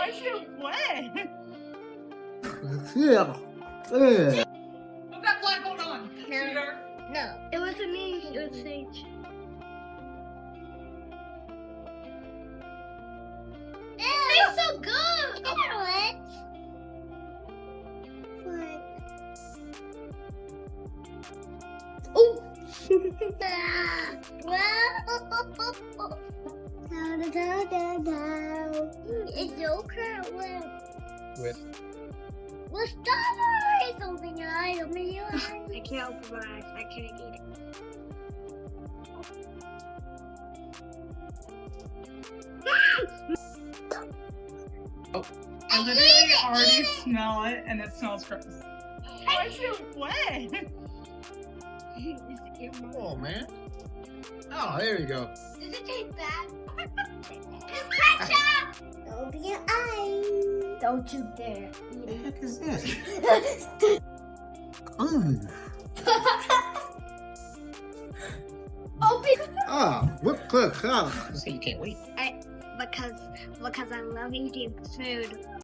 Why is it wet? Yeah. Put that blindfold on. No. No. It wasn't me. It was Sage. It tastes so good. You know it. Oh. It's yogurt with strawberries. Open your eyes. Open your eyes. I can't open my eyes. I can't eat it. I literally already smell it, and it smells gross. Why is it wet? Oh, man. Oh, there you go. Does it taste bad? It's ketchup! Open your eyes. Don't you dare. What the heck is this? Open. Whipped cream. So you can't wait. Because I love eating food.